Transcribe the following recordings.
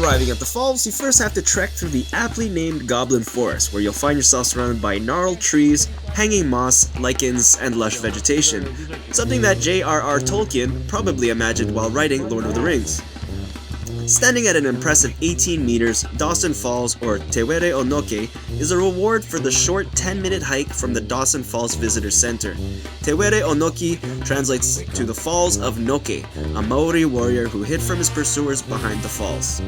arriving at the falls, you first have to trek through the aptly named Goblin Forest, where you'll find yourself surrounded by gnarled trees, hanging moss, lichens, and lush vegetation, something that J.R.R. Tolkien probably imagined while writing Lord of the Rings. Standing at an impressive 18 meters, Dawson Falls, or Tewere Onoke, is a reward for the short 10-minute hike from the Dawson Falls Visitor Center. Tewere Onoki translates to the Falls of Noke, a Maori warrior who hid from his pursuers behind the falls.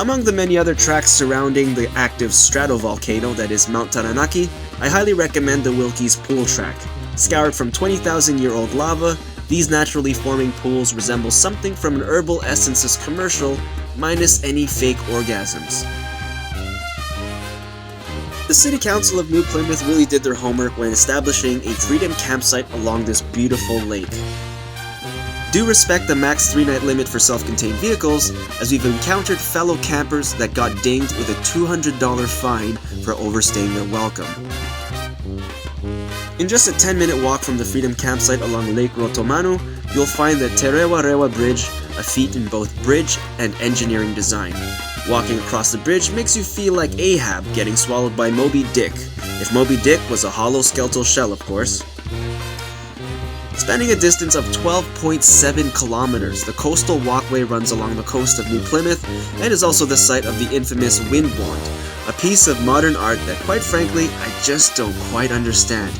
Among the many other tracks surrounding the active stratovolcano that is Mount Taranaki, I highly recommend the Wilkie's Pool Track. Scoured from 20,000-year-old lava, these naturally forming pools resemble something from an Herbal Essences commercial, minus any fake orgasms. The City Council of New Plymouth really did their homework when establishing a Freedom campsite along this beautiful lake. Do respect the max 3-night limit for self-contained vehicles, as we've encountered fellow campers that got dinged with a $200 fine for overstaying their welcome. In just a 10-minute walk from the Freedom campsite along Lake Rotomanu, you'll find the Terewa Rewa Bridge, a feat in both bridge and engineering design. Walking across the bridge makes you feel like Ahab getting swallowed by Moby Dick, if Moby Dick was a hollow skeletal shell, of course. Spanning a distance of 12.7 kilometers, the coastal walkway runs along the coast of New Plymouth and is also the site of the infamous Wind Wand, a piece of modern art that, quite frankly, I just don't quite understand.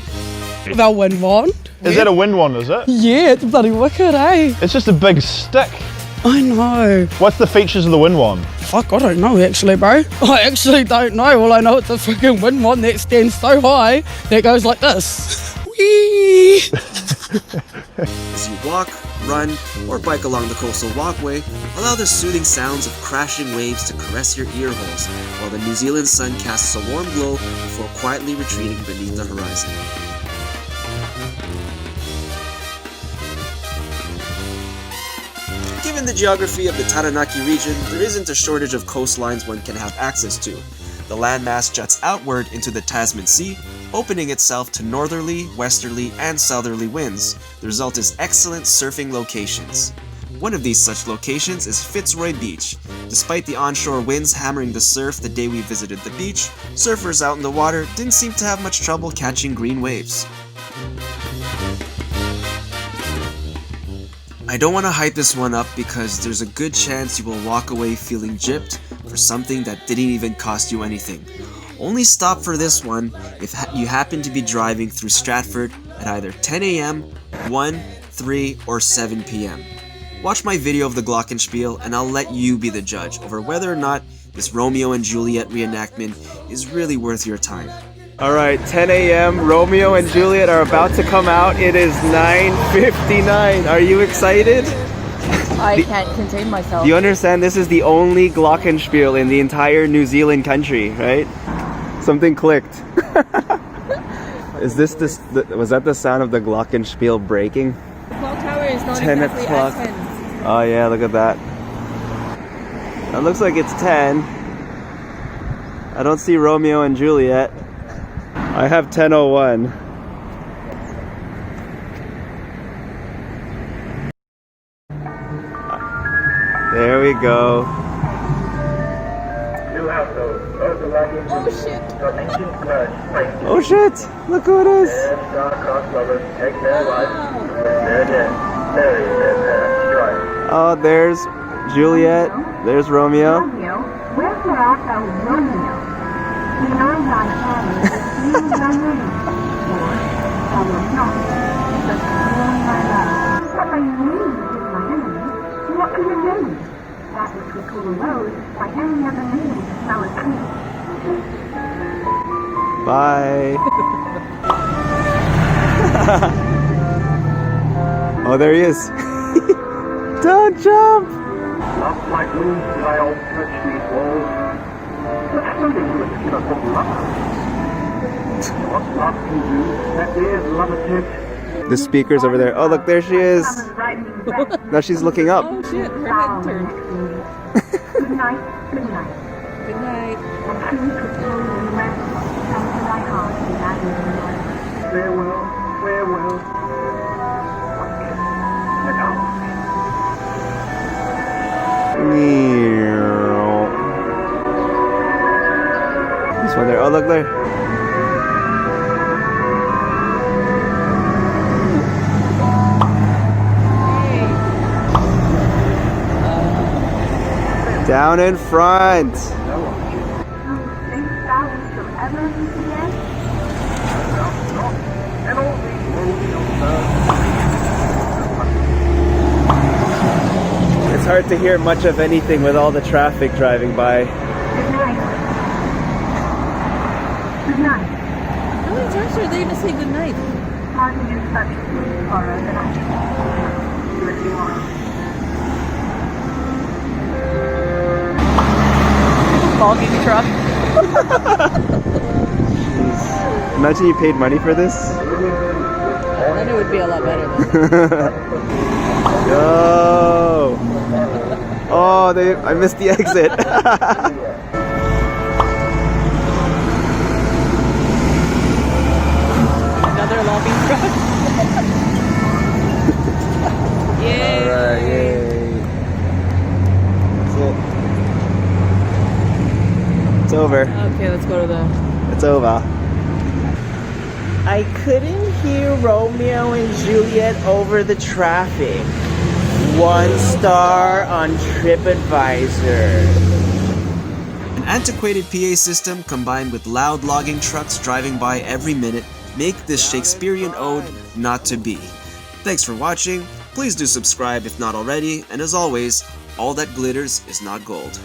The wind wand? Is that a wind wand, is it? Yeah, it's bloody wicked, eh? It's just a big stick. I know. What's the features of the wind wand? Fuck, I don't know actually, bro. I actually don't know. All I know it's a freaking wind wand that stands so high that it goes like this. Whee! As you walk, run, or bike along the coastal walkway, allow the soothing sounds of crashing waves to caress your ear holes, while the New Zealand sun casts a warm glow before quietly retreating beneath the horizon. Given the geography of the Taranaki region, there isn't a shortage of coastlines one can have access to. The landmass juts outward into the Tasman Sea, opening itself to northerly, westerly, and southerly winds. The result is excellent surfing locations. One of these such locations is Fitzroy Beach. Despite the onshore winds hammering the surf the day we visited the beach, surfers out in the water didn't seem to have much trouble catching green waves. I don't want to hype this one up because there's a good chance you will walk away feeling gypped for something that didn't even cost you anything. Only stop for this one if you happen to be driving through Stratford at either 10 AM, 1, 3, or 7 PM. Watch my video of the Glockenspiel and I'll let you be the judge over whether or not this Romeo and Juliet reenactment is really worth your time. Alright, 10 AM, Romeo and Juliet are about to come out. It is 9:59. Are you excited? I can't contain myself. Do you understand this is the only Glockenspiel in the entire New Zealand country, right? Something clicked. Is this was that the sound of the Glockenspiel breaking? The clock tower is not 10 exactly o'clock. at 10. Oh yeah, look at that. It looks like it's 10. I don't see Romeo and Juliet. I have 10:01. There we go. Oh shit! Oh shit! Look who it is! Oh, there's Juliet. There's Romeo. Wherefore art thou Romeo? Behind thy hand is thy name, or thou wilt not, but warn thy love. What thy name is my enemy, what can it mean? That which we call a rose, by any other name, thou art clean. Bye. Oh, there he is. Don't jump! Not like moon did I all touch these walls. But something with the circle of love. What love can do, that is love. The speaker's over there. Oh, look, there she is. Now she's looking up. Oh shit, her head turned. Good night, good night. Good night. And truth with holy and rest, come to thy heart and that is in life. Farewell, farewell. Look out. Oh, look there. Down in front. It's hard to hear much of anything with all the traffic driving by. Good night. Good night. How many times are they to say good night? Martin instructions for the night. If you want. Logging truck. Imagine you paid money for this. Then it would be a lot better than Yo! Oh, I missed the exit. another logging truck. Yay! Alright, yay. That's it. It's over. Okay, let's go to the... It's over. I couldn't hear Romeo and Juliet over the traffic. 1 star on TripAdvisor. An antiquated PA system combined with loud logging trucks driving by every minute make this Shakespearean ode not to be. Thanks for watching. Please do subscribe if not already, and as always, all that glitters is not gold.